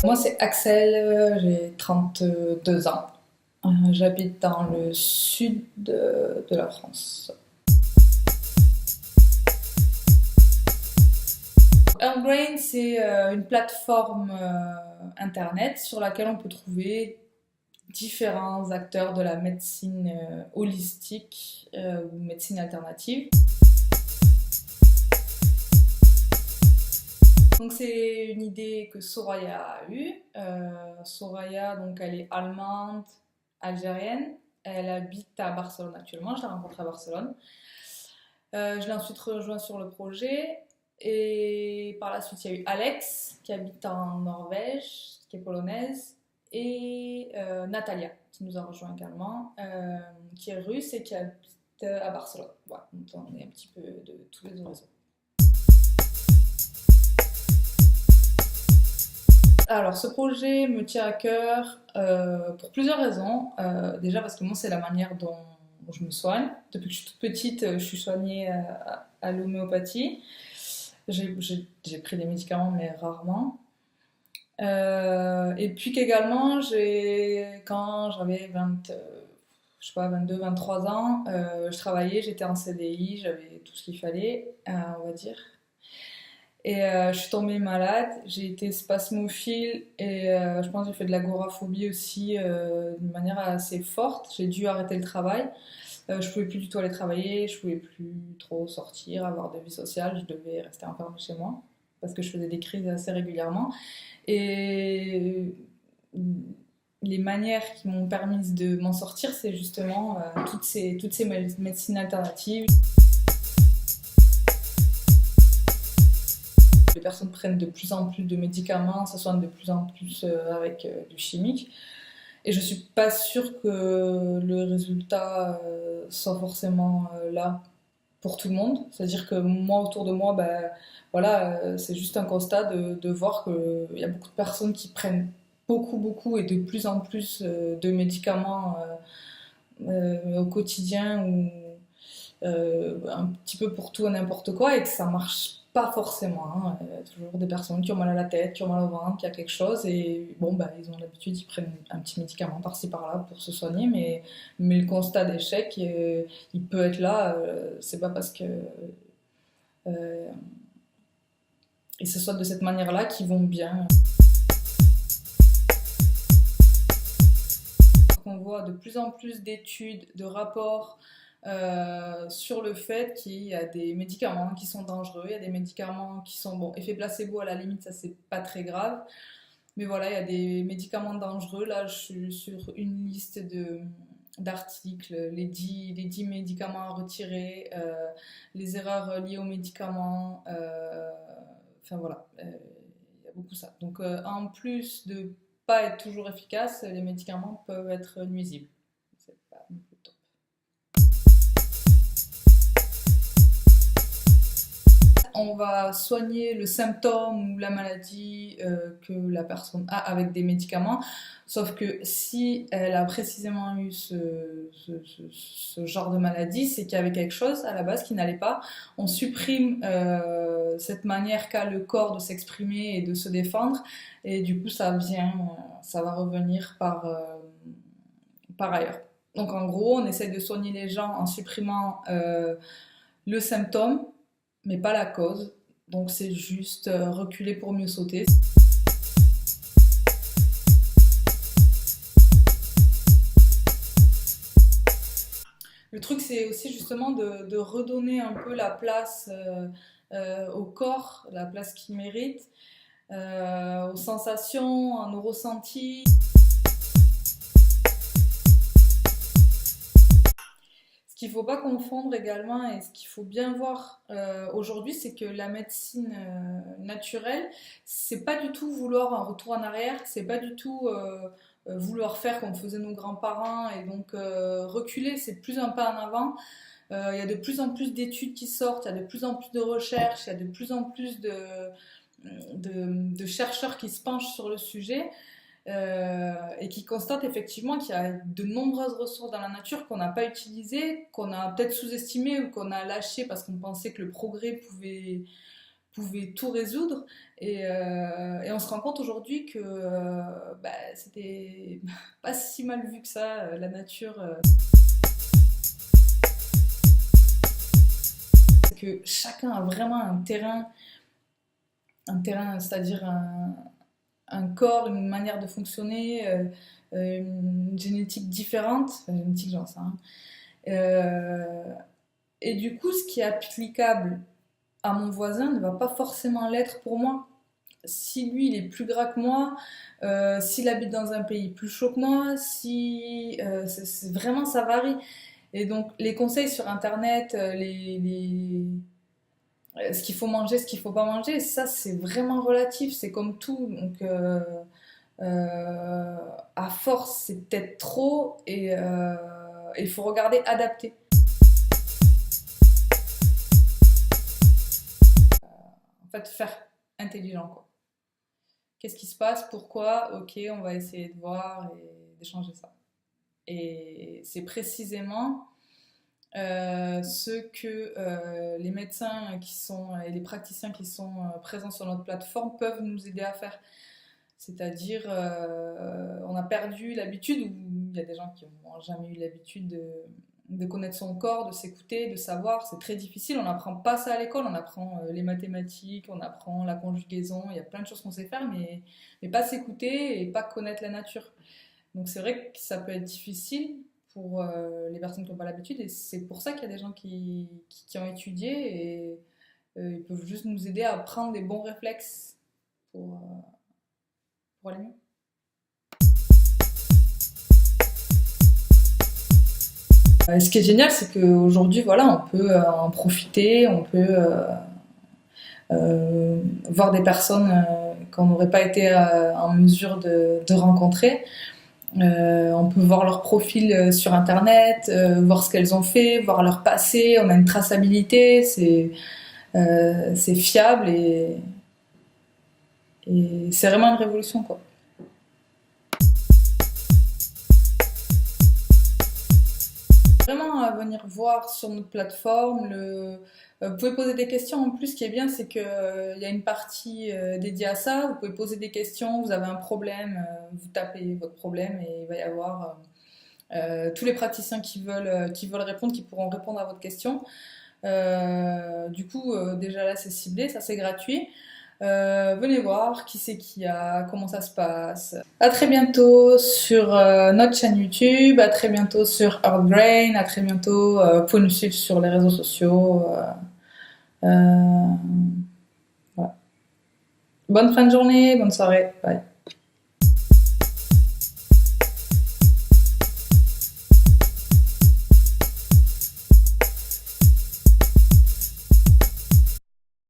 Moi, c'est Axel, j'ai 32 ans. J'habite dans le sud de la France. Earthbrain, c'est une plateforme internet sur laquelle on peut trouver différents acteurs de la médecine holistique ou médecine alternative. Donc c'est une idée que Soraya a eue. Soraya, donc elle est allemande, algérienne. Elle habite à Barcelone actuellement. Je l'ai rencontrée à Barcelone. Je l'ai ensuite rejoint sur le projet. Et par la suite, il y a eu Alex, qui habite en Norvège, qui est polonaise, et Natalia, qui nous a rejoint également, qui est russe et qui habite à Barcelone. Voilà, donc on est un petit peu de tous les horizons. Alors, ce projet me tient à cœur pour plusieurs raisons. Déjà parce que moi, c'est la manière dont je me soigne. Depuis que je suis toute petite, je suis soignée à l'homéopathie. J'ai pris des médicaments, mais rarement. Et puis qu'également, quand j'avais 22, 23 ans, je travaillais, j'étais en CDI, j'avais tout ce qu'il fallait, on va dire. Et je suis tombée malade, j'ai été spasmophile et je pense que j'ai fait de l'agoraphobie aussi d'une manière assez forte. J'ai dû arrêter le travail. Je pouvais plus du tout aller travailler, je pouvais plus trop sortir, avoir de vie sociale, je devais rester enfermée chez moi parce que je faisais des crises assez régulièrement. Et les manières qui m'ont permis de m'en sortir, c'est justement toutes ces médecines alternatives. Les personnes prennent de plus en plus de médicaments, se soignent de plus en plus avec du chimique. Et je suis pas sûre que le résultat soit forcément là pour tout le monde. C'est-à-dire que moi, autour de moi, ben, voilà, c'est juste un constat de voir qu'il y a beaucoup de personnes qui prennent beaucoup et de plus en plus de médicaments au quotidien ou un petit peu pour tout et n'importe quoi et que ça marche pas forcément. Hein. Il y a toujours des personnes qui ont mal à la tête, qui ont mal au ventre, qui a quelque chose et bon, bah, ils ont l'habitude, ils prennent un petit médicament par-ci par-là pour se soigner, mais le constat d'échec, il peut être là. C'est pas parce que euh, ils se soignent de cette manière-là qu'ils vont bien. On voit de plus en plus d'études, de rapports sur le fait qu'il y a des médicaments qui sont dangereux, il y a des médicaments qui sont, bon, effet placebo à la limite, ça c'est pas très grave, mais voilà, il y a des médicaments dangereux. Là, je suis sur une liste d'articles, les 10 médicaments à retirer, les erreurs liées aux médicaments, enfin voilà, il y a beaucoup ça. Donc en plus de pas être toujours efficaces, les médicaments peuvent être nuisibles. C'est pas non plus top. On va soigner le symptôme ou la maladie que la personne a avec des médicaments, sauf que si elle a précisément eu ce genre de maladie, c'est qu'il y avait quelque chose à la base qui n'allait pas. On supprime cette manière qu'a le corps de s'exprimer et de se défendre, et du coup ça va revenir par ailleurs. Donc en gros, on essaie de soigner les gens en supprimant le symptôme, mais pas la cause. Donc c'est juste reculer pour mieux sauter. Le truc, c'est aussi justement de redonner un peu la place au corps, la place qu'il mérite, aux sensations, à nos ressentis. Ce qu'il ne faut pas confondre également et ce qu'il faut bien voir aujourd'hui, c'est que la médecine naturelle, c'est pas du tout vouloir un retour en arrière, c'est pas du tout vouloir faire comme faisaient nos grands-parents et donc reculer, c'est plus un pas en avant. Il y a de plus en plus d'études qui sortent, il y a de plus en plus de recherches, il y a de plus en plus de chercheurs qui se penchent sur le sujet. Et qui constate effectivement qu'il y a de nombreuses ressources dans la nature qu'on n'a pas utilisées, qu'on a peut-être sous-estimées ou qu'on a lâchées parce qu'on pensait que le progrès pouvait tout résoudre. Et on se rend compte aujourd'hui que bah, c'était pas si mal vu que ça, la nature. Que chacun a vraiment un terrain, c'est-à-dire un corps, une manière de fonctionner, une génétique différente, enfin, génétique j'en sais rien. Et du coup, ce qui est applicable à mon voisin ne va pas forcément l'être pour moi. Si lui il est plus gras que moi, s'il habite dans un pays plus chaud que moi, si vraiment ça varie. Et donc les conseils sur internet, ce qu'il faut manger, ce qu'il faut pas manger, ça c'est vraiment relatif, c'est comme tout. Donc euh, à force c'est peut-être trop et il faut regarder adapté. En fait, faire intelligent quoi. Qu'est-ce qui se passe? Pourquoi? Ok, on va essayer de voir et d'échanger ça. Et c'est précisément ce que les médecins qui sont et les praticiens qui sont présents sur notre plateforme peuvent nous aider à faire. C'est-à-dire, on a perdu l'habitude, ou il y a des gens qui n'ont jamais eu l'habitude de connaître son corps, de s'écouter, de savoir. C'est très difficile, on n'apprend pas ça à l'école, on apprend les mathématiques, on apprend la conjugaison, il y a plein de choses qu'on sait faire, mais pas s'écouter et pas connaître la nature. Donc c'est vrai que ça peut être difficile pour les personnes qui n'ont pas l'habitude, et c'est pour ça qu'il y a des gens qui ont étudié, et ils peuvent juste nous aider à prendre des bons réflexes pour aller mieux. Ce qui est génial, c'est qu'aujourd'hui, voilà, on peut en profiter, on peut voir des personnes qu'on n'aurait pas été en mesure de rencontrer. On peut voir leur profil sur internet, voir ce qu'elles ont fait, voir leur passé, on a une traçabilité, c'est fiable et c'est vraiment une révolution quoi. Vraiment à venir voir sur notre plateforme. Vous pouvez poser des questions. En plus, ce qui est bien, c'est qu'il y a une partie dédiée à ça. Vous pouvez poser des questions. Vous avez un problème, vous tapez votre problème et il va y avoir tous les praticiens qui veulent répondre, qui pourront répondre à votre question. Du coup, déjà là, c'est ciblé, ça c'est gratuit. Venez voir qui c'est qui a, comment ça se passe. À très bientôt sur notre chaîne YouTube, à très bientôt sur Earth Brain, à très bientôt. Vous pouvez nous suivre sur les réseaux sociaux. Voilà. Bonne fin de journée, bonne soirée, bye.